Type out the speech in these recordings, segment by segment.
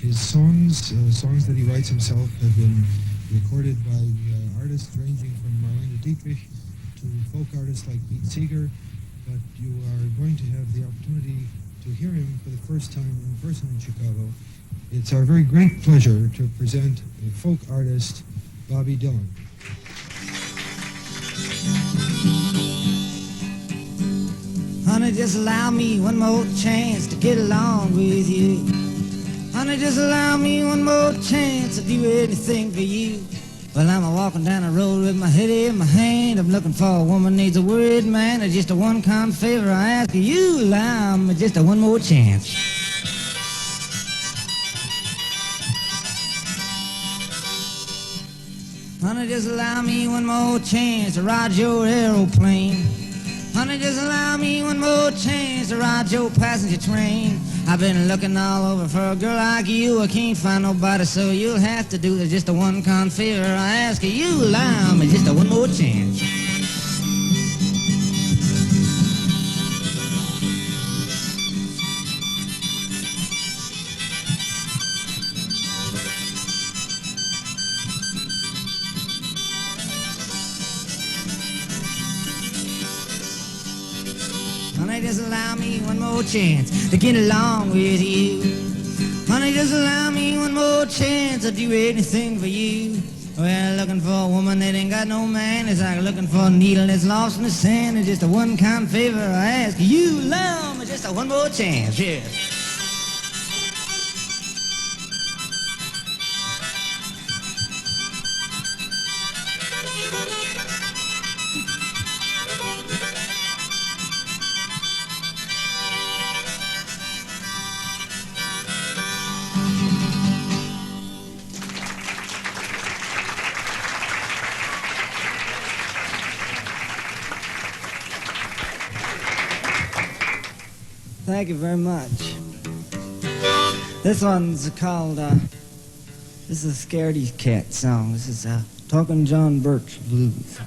His songs that he writes himself, have been recorded by artists ranging from Marlene Dietrich to folk artists like Pete Seeger, but you are going to have the opportunity to hear him for the first time in person in Chicago. It's our very great pleasure to present a folk artist, Bobby Dylan. Honey, just allow me one more chance to get along with you. Honey, just allow me one more chance to do anything for you. Well, I'm a-walking down the road with my head in my hand. I'm looking for a woman needs a worried man. It's just a one kind favor I ask you. Allow me just a one more chance. Honey, just allow me one more chance to ride your aeroplane. Honey, just allow me one more chance to ride your passenger train. I've been looking all over for a girl like you. I can't find nobody, so you'll have to do just a one kind favor I ask you. Allow me just a one more chance. Honey, just allow me one more chance to get along with you. Honey, just allow me one more chance to do anything for you. Well, looking for a woman that ain't got no man. It's like looking for a needle that's lost in the sand. It's just a one kind favor I ask you. Allow me just a one more chance, yeah. Thank you very much. This one's called, this is a Scaredy Cat song. This is Talkin' John Birch Blues.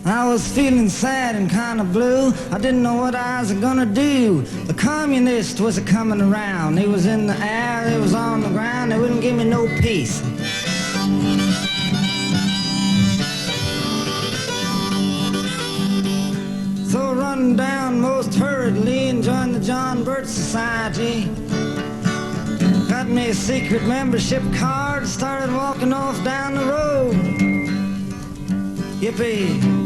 I was feeling sad and kind of blue. I didn't know what I was gonna do. The communists was a-coming around. They was in the air, they was on the ground. They wouldn't give me no peace. So I run down most hurriedly and joined the John Birch Society. Got me a secret membership card, started walking off down the road. Yippee.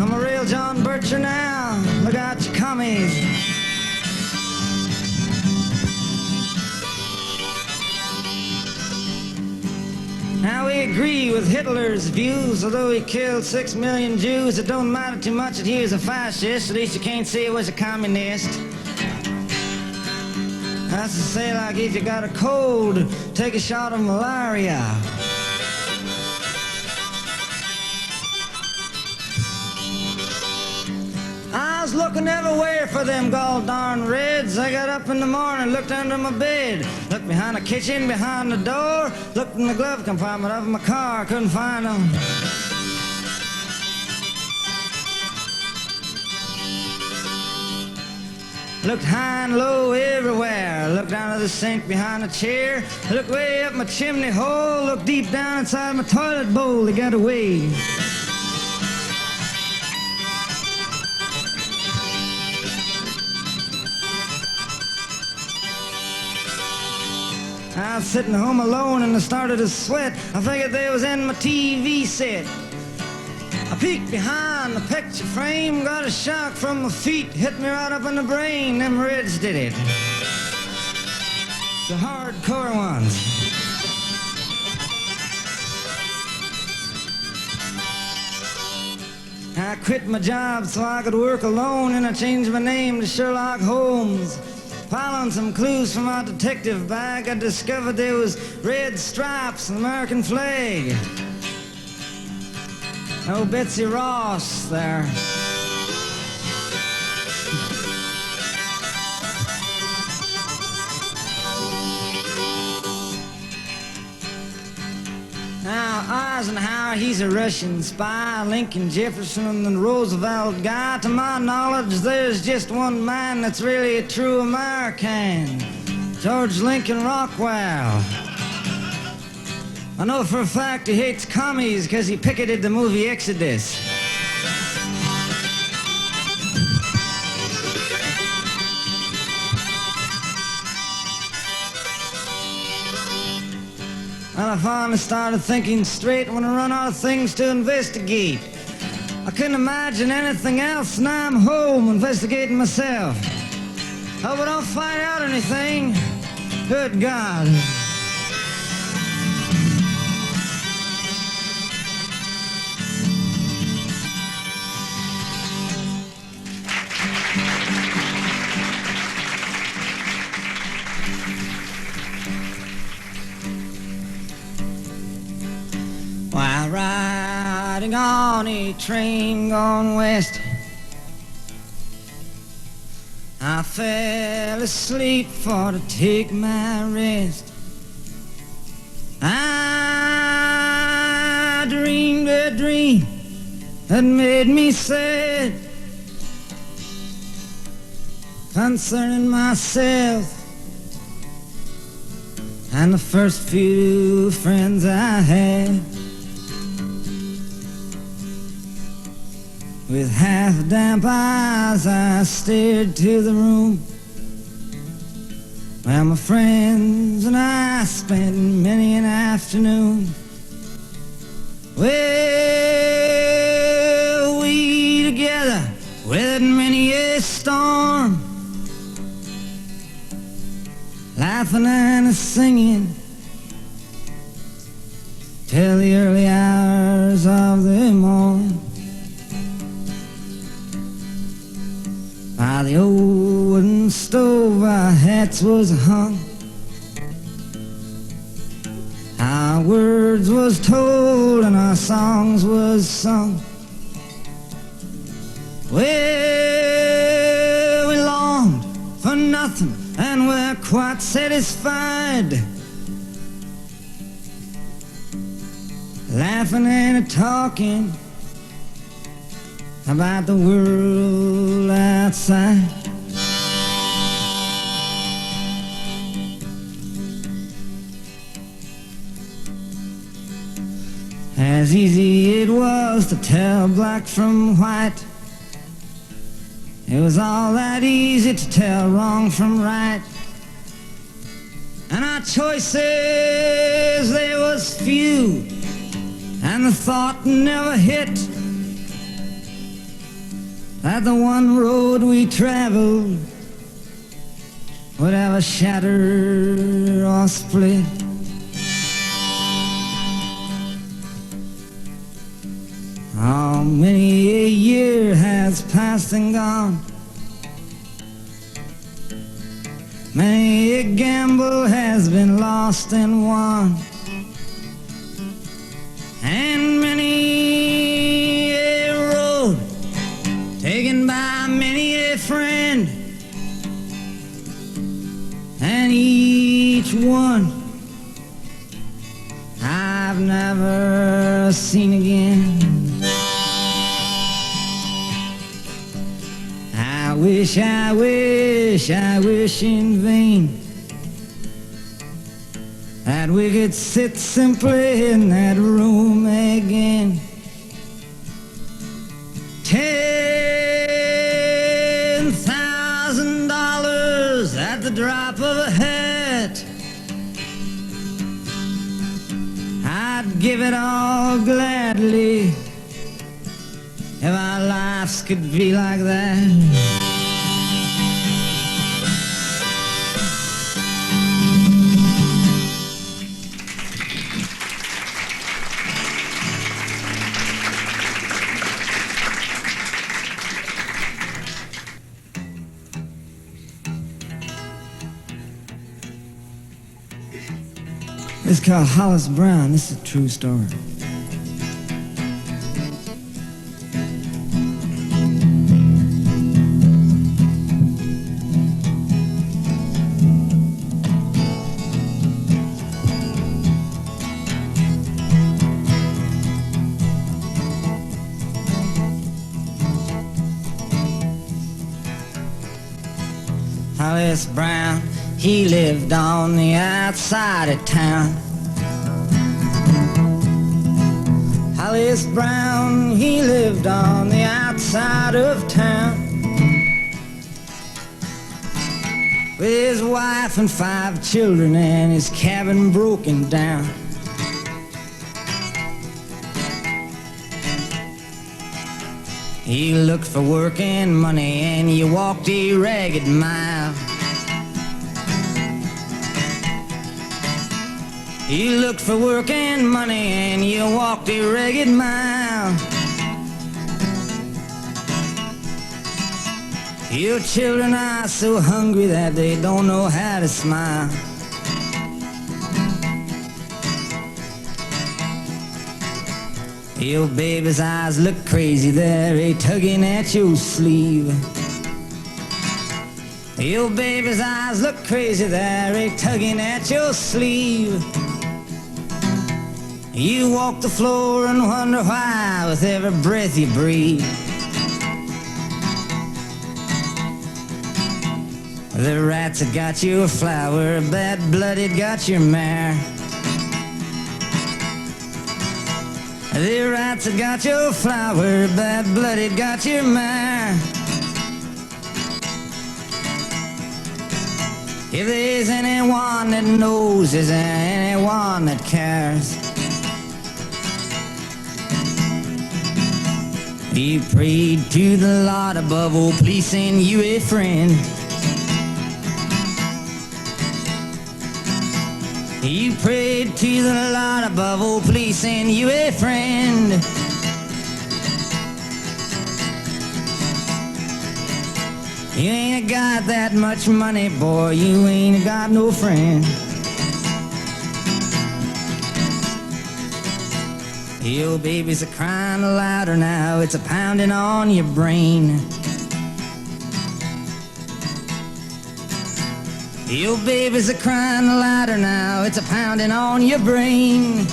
I'm a real John Bircher now. Look out, your commies. Now we agree with Hitler's views. Although he killed 6 million Jews, it don't matter too much that he was a fascist. At least you can't say he was a communist. That's to say, like if you got a cold, take a shot of malaria. I was looking everywhere for them gall darn Reds. I got up in the morning, looked under my bed, looked behind the kitchen, behind the door, looked in the glove compartment of my car, couldn't find them. Looked high and low everywhere, looked down to the sink behind the chair, looked way up my chimney hole, looked deep down inside my toilet bowl. They got away. I was sitting home alone and I started to sweat. I figured they was in my TV set. I peeked behind the picture frame, got a shock from my feet, hit me right up in the brain. Them Reds did it. The hardcore ones. I quit my job so I could work alone, and I changed my name to Sherlock Holmes. Following some clues from our detective bag, I discovered there was red stripes on the American flag. Oh, Betsy Ross there. Now, Eisenhower, he's a Russian spy. Lincoln, Jefferson, and Roosevelt guy. To my knowledge, there's just one man that's really a true American. George Lincoln Rockwell. I know for a fact he hates commies because he picketed the movie Exodus. And I finally started thinking straight when I run out of things to investigate. I couldn't imagine anything else, and I'm home investigating myself. Hope I don't find out anything. Good God. While riding on a train going west, I fell asleep for to take my rest. I dreamed a dream that made me sad concerning myself and the first few friends I had. With half-damp eyes I stared to the room where my friends and I spent many an afternoon. Well, we together weathered many a storm, laughing and singing till the early hours of the morn. By the old wooden stove our hats was hung, our words was told and our songs was sung. Well, we longed for nothing and we're quite satisfied, laughing and talking about the world outside. As easy it was to tell black from white, it was all that easy to tell wrong from right. And our choices, they was few, and the thought never hit that the one road we traveled would ever shatter or split. Oh, many a year has passed and gone, many a gamble has been lost and won, and many a road taken by many a friend, and each one I've never seen again. I wish in vain that we could sit simply in that room again. $10,000 at the drop of a hat, I'd give it all gladly if our lives could be like that. It's called Hollis Brown. This is a true story. Hollis Brown, he lived on the outside of town. Hollis Brown, he lived on the outside of town with his wife and 5 children and his cabin broken down. He looked for work and money and he walked a ragged mile. He looked for work and money and he walked a ragged mile. Your children are so hungry that they don't know how to smile. Your baby's eyes look crazy, they're tugging at your sleeve. Your baby's eyes look crazy, they're tugging at your sleeve. You walk the floor and wonder why with every breath you breathe. The rats had got your flower, bad blood had got your mare. The rats had got your flower, bad blood had got your mare. If there's anyone that knows, is there anyone that cares? You prayed to the Lord above, oh please send you a friend. You prayed to the Lord above, oh please send you a friend. You ain't got that much money, boy, you ain't got no friend. Your baby's a-crying louder now, it's a-pounding on your brain. Your baby's a-crying louder now, it's a-pounding on your brain.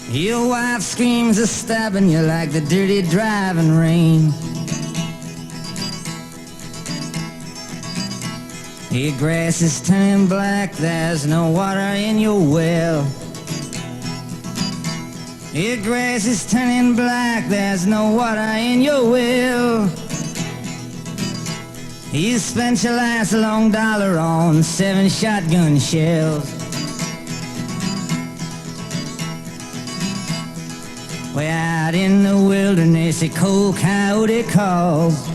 Your wife screams a-stabbing you like the dirty driving rain. Your grass is turning black, there's no water in your well. Your grass is turning black, there's no water in your well. You spent your last long dollar on 7 shotgun shells. Way out in the wilderness, a cold coyote calls.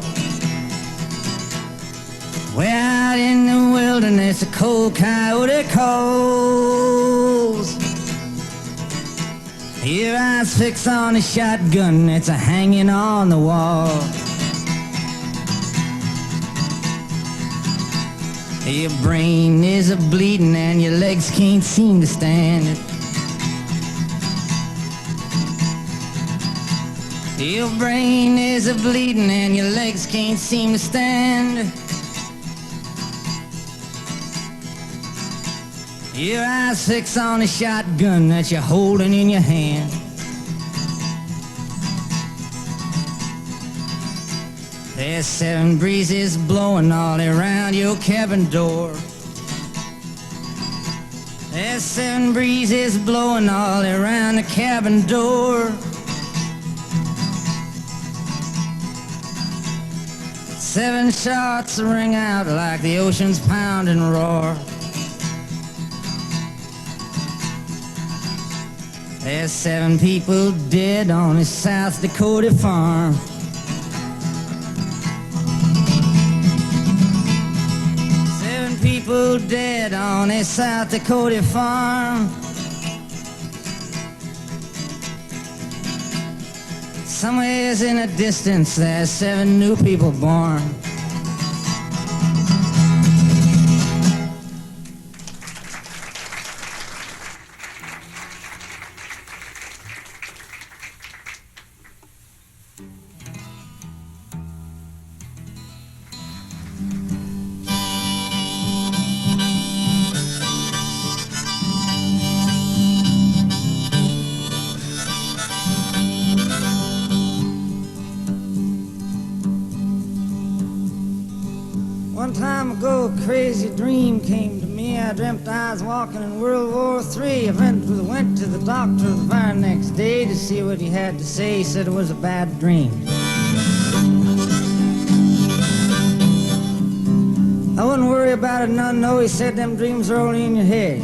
Way out in the wilderness, a cold coyote calls. Your eyes fixed on a shotgun that's a-hanging on the wall. Your brain is a-bleeding and your legs can't seem to stand it. Your brain is a-bleeding and your legs can't seem to stand. Your eyes fixed on a shotgun that you're holding in your hand. There's 7 breezes blowing all around your cabin door. There's 7 breezes blowing all around the cabin door. 7 shots ring out like the ocean's pounding roar. There's 7 people dead on a South Dakota farm. 7 people dead on a South Dakota farm. Somewhere in the distance there's 7 new people born. old crazy dream came to me. I dreamt I was walking in World War III. I went to the doctor the very next day to see what he had to say. He said it was a bad dream. I wouldn't worry about it, none, no. He said them dreams are only in your head.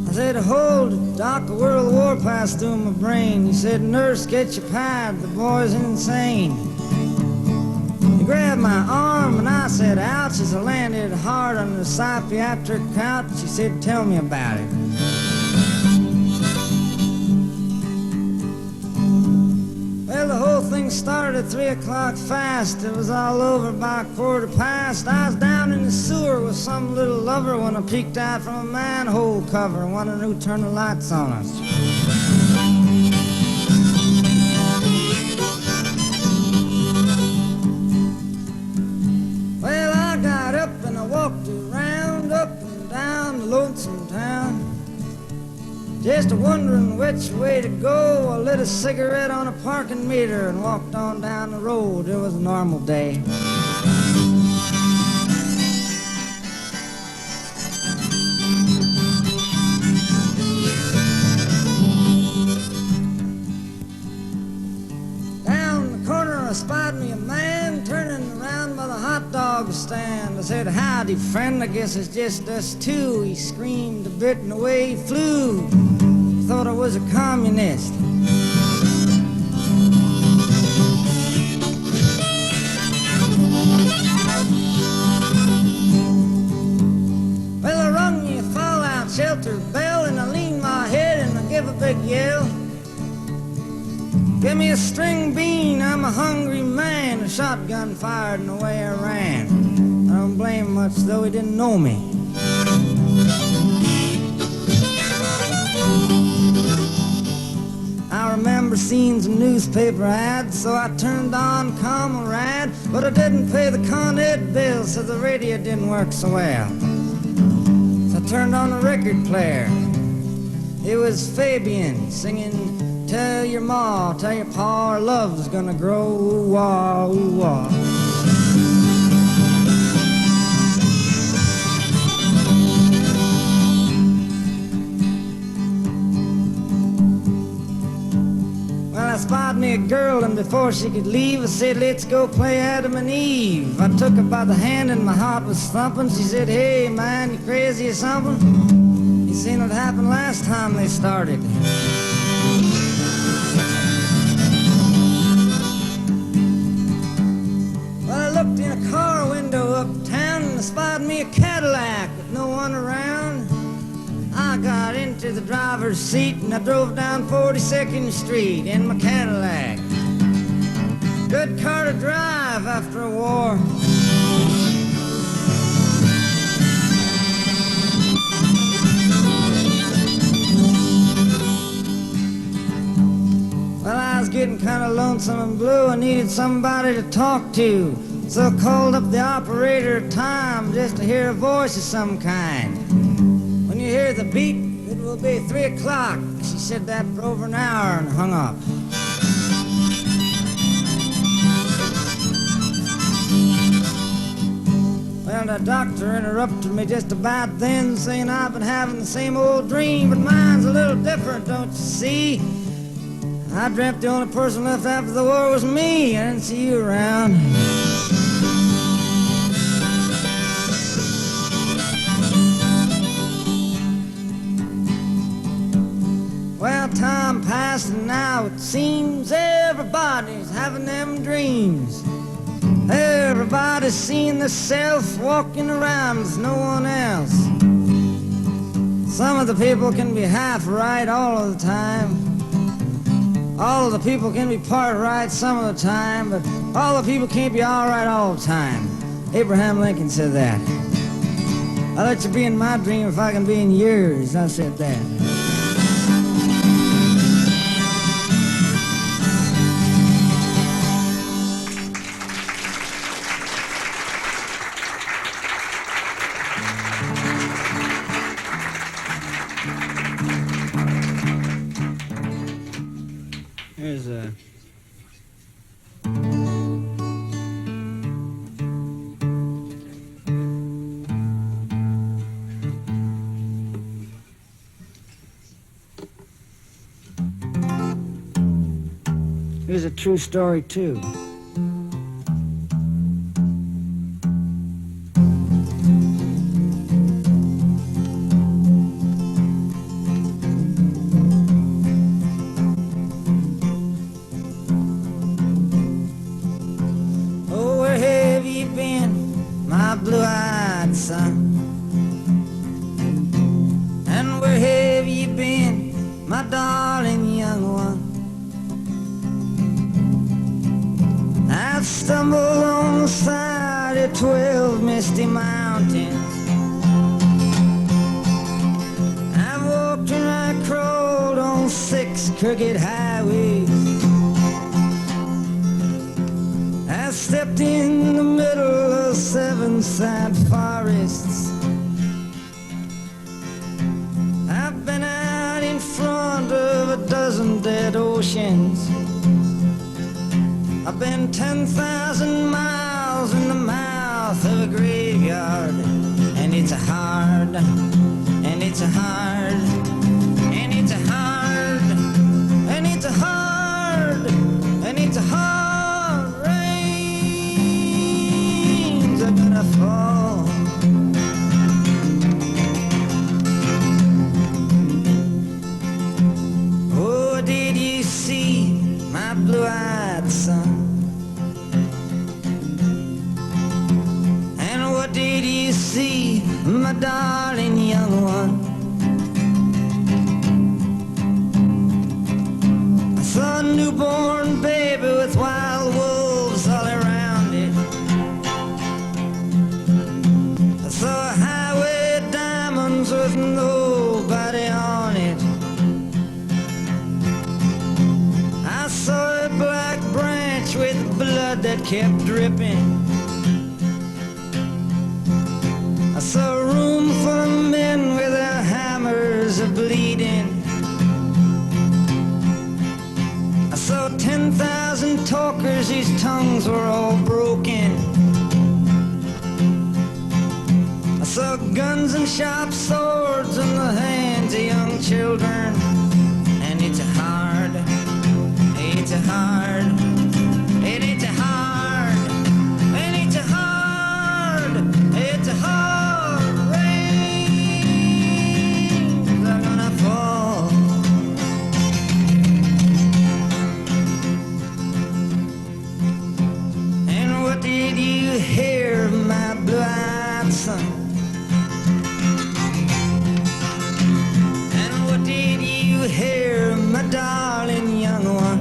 I said, hold it, Doc, a world war passed through my brain. He said, nurse, get your pad, the boy's insane. He grabbed my arm and I said, ouch, as I landed hard on the psychiatric couch. He said, tell me about it. Well, the whole thing started at 3 o'clock fast. It was all over by 1:15. I was down in the sewer with some little lover when I peeked out from a manhole cover and wondered who turned the lights on us. Well, I got up and I walked around, up and down the lonesome town, just wondering which way to go. I lit a cigarette on a parking meter and walked on down the road. It was a normal day. Down the corner I spotted me a man turning around by the hot dog stand. I said, howdy friend, I guess it's just us two. He screamed a bit and away he flew. Thought I was a communist. Well, I rung the fallout shelter bell and I leaned my head and I give a big yell. Give me a string bean, I'm a hungry man. A shotgun fired and away I ran. I don't blame much, though he didn't know me. I remember seeing some newspaper ads, so I turned on Comrade, but I didn't pay the Con Ed bill, so the radio didn't work so well. So I turned on a record player. It was Fabian singing, tell your ma, tell your pa, our love's gonna grow, ooh-wah, ooh-wah. I spotted me a girl, and before she could leave, I said, let's go play Adam and Eve. I took her by the hand and my heart was thumping. She said, hey man, you crazy or something? You seen what happened last time they started. Well, I looked in a car window uptown and I spotted me a Cadillac with no one around. I got into the driver's seat and I drove down 42nd Street in my Cadillac. Good car to drive after a war. Well, I was getting kind of lonesome and blue. I needed somebody to talk to. So I called up the operator of time just to hear a voice of some kind. When you hear the beep, it will be 3 o'clock. She said that for over an hour and hung up. Well, the doctor interrupted me just about then, saying I've been having the same old dream, but mine's a little different, don't you see? I dreamt the only person left after the war was me. I didn't see you around. Well, time passed and now it seems everybody's having them dreams. Everybody's seeing themselves walking around with no one else. Some of the people can be half right all of the time. All of the people can be part right some of the time, but all the people can't be all right all the time. Abraham Lincoln said that. I'll let you be in my dream if I can be in yours. I said that. There's a is a true story too. Oh, where have you been, my blue-eyed son? And where have you been, my darling young one? I've stumbled on the side of 12 misty mountains. I've walked and I crawled on 6 crooked highways. I stepped in the middle of 7 sad forests. I've been out in front of a dozen dead oceans. I've been 10,000 miles in the mouth of a graveyard. And it's a hard, and it's a hard, and it's a hard, and it's a hard, and it's a hard rains are gonna fall. Oh, did you see my blue-eyed son? And what did you see, my darling young one? I saw a newborn baby with wild wolves all around it. I saw a highway of diamonds with nobody on it. I saw a black branch with blood that kept dripping. I saw a room full of men with their hammers a-bleeding. I saw 10,000 talkers whose tongues were all broken. I saw guns and sharp swords in the hands of young children. And it's a hard, it's a hard, and it's a hard, and it's a hard, it's a hard rains are gonna fall. And what did you hear, my blue-eyed son? And what did you hear, my darling young one?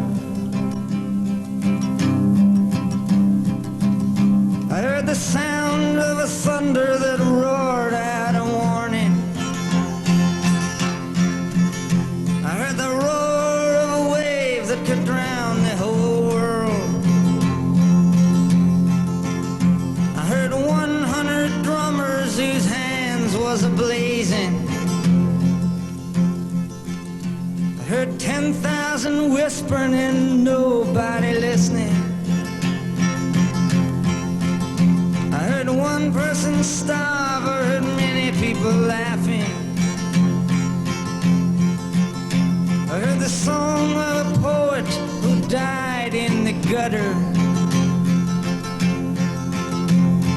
I heard the sound of a thunder that roared out a warning. I heard the roar of a wave that could drown the whole world. I heard 100 drummers whose hands was a-blazing. I heard 10,000 whispering and nobody listening. I heard one person starve, I heard many people laughing. I heard the song of a poet who died in the gutter.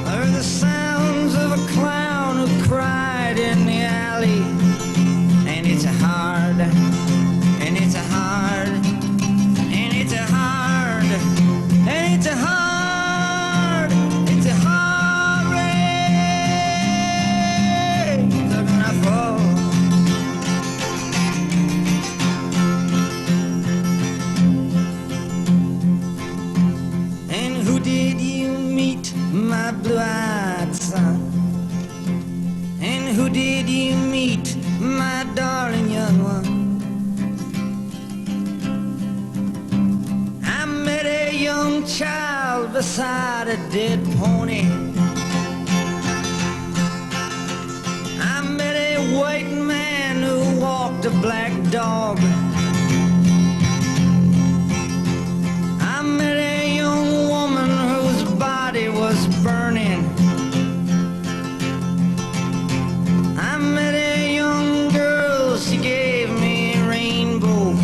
I heard the sounds of a clown who cried in the alley. And it's a hard, and it's a hard, and it's a hard, and it's a hard, it's a hard rains are gonna fall. And who did you meet, my blue-eyed son? And who did you meet, my darling young one? I met a young child beside a dead pony. I met a white man who walked a black dog. I met a young woman whose body was burning. I met a young girl, she gave me a rainbow.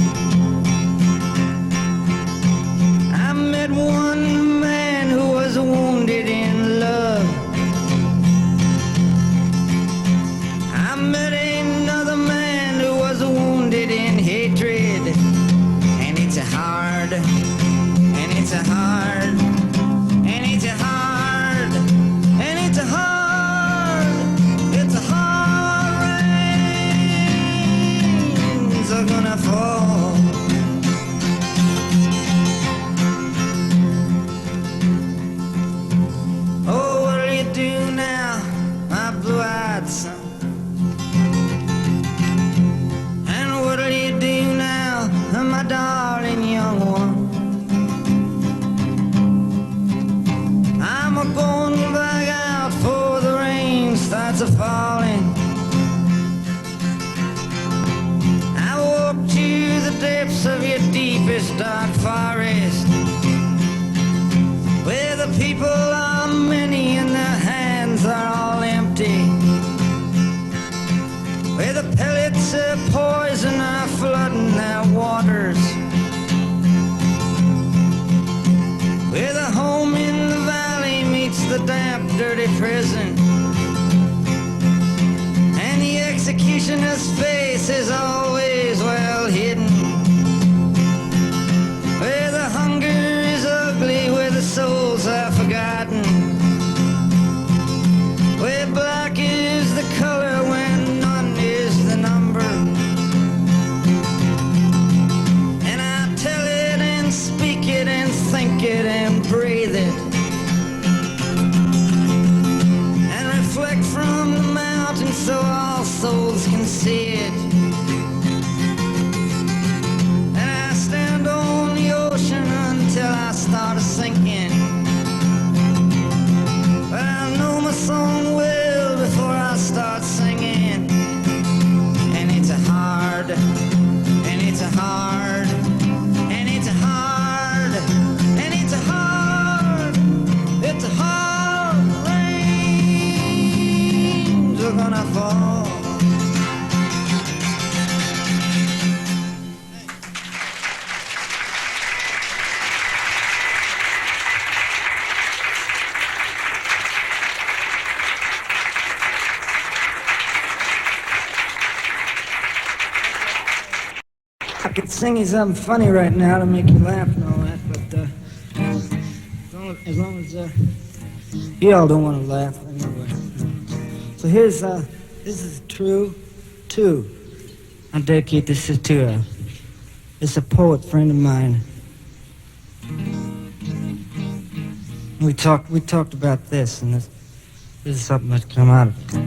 I'm going back out for the rain starts a-falling. I walk to the depths of your deepest dark forest, where the people are many and their hands are all empty, where the pellets of poison are flooding their waters, where the home in the valley meets the damp, dirty prison, and the executioner's face is always well hidden, where the hunger is ugly, where the souls are forgotten, where black is the color when none is the number. And I tell it and speak it and think it and breathe it, and reflect from the mountain so all souls can see it. And I stand on the ocean until I start sinking, but I know my song well before I start singing. And it's a hard, and it's a hard, and it's a hard, and it's a hard, it's a hard rains are gonna fall. I could sing you something funny right now to make you laugh and all that, but as long as you all don't want to laugh anyway. So here's this is true too. I dedicate this to it's a poet friend of mine. We talked about this, and this is something that's come out of it.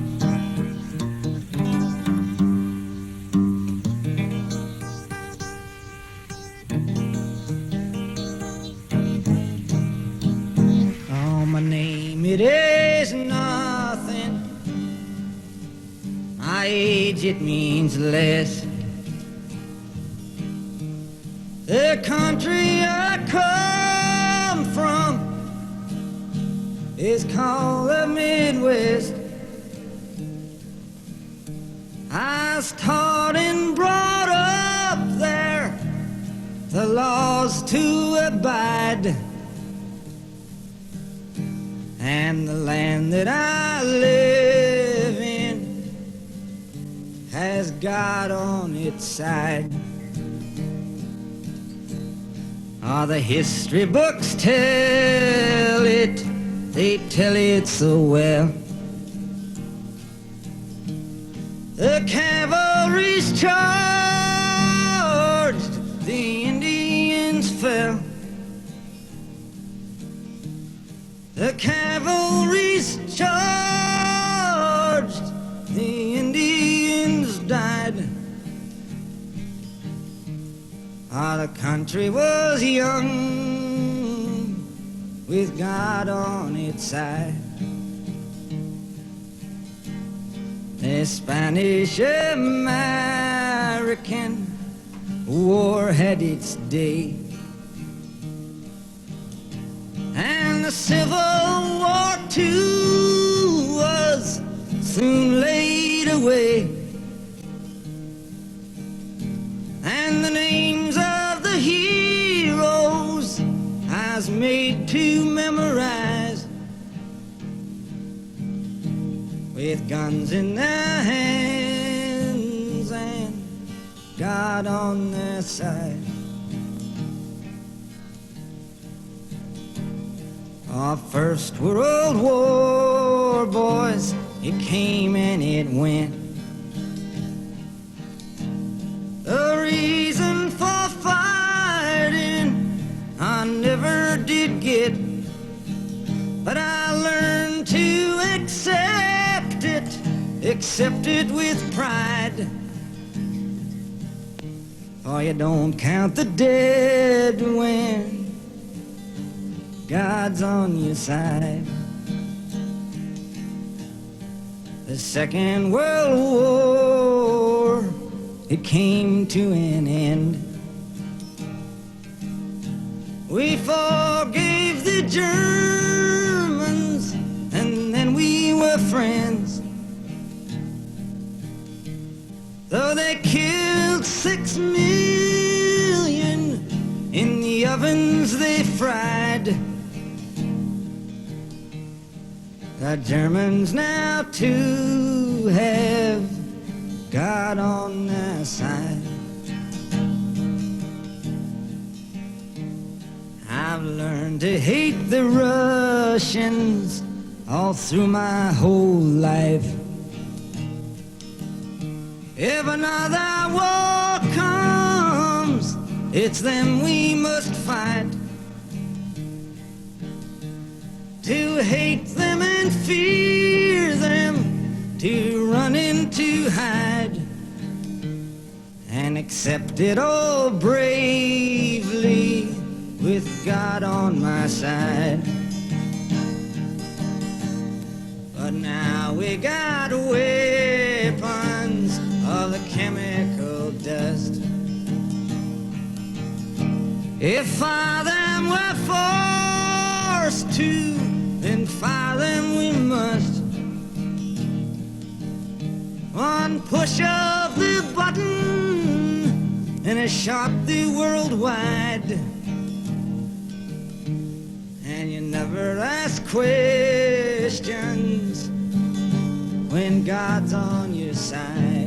It is nothing. My age, it means less. The country I come from is called the Midwest. I was taught and brought up there the laws to abide, and the land that I live in has God on its side. Oh, the history books tell it, they tell it so well. The cavalry's charged, the Indians fell. The cavalry's charged, the Indians died. Ah, the country was young with God on its side. The Spanish-American War had its day, and the Civil War too was soon laid away, and the names of the heroes I was made to memorize, with guns in their hands and God on their side. Our First World War, boys, it came and it went. The reason for fighting I never did get, but I learned to accept it with pride. For you don't count the dead when God's on your side. the Second World War, it came to an end. We forgave the Germans, and then we were friends. Though they killed 6 million in the ovens they fried, the Germans now too have God on their side. I've learned to hate the Russians all through my whole life. If another war comes, it's them we must fight. To hate them and fear them, to run in to hide, and accept it all bravely with God on my side. But now we got weapons of the chemical dust. If fire them were forced to, then fire them we must. One push of the button and it shot the world wide. And you never ask questions when God's on your side.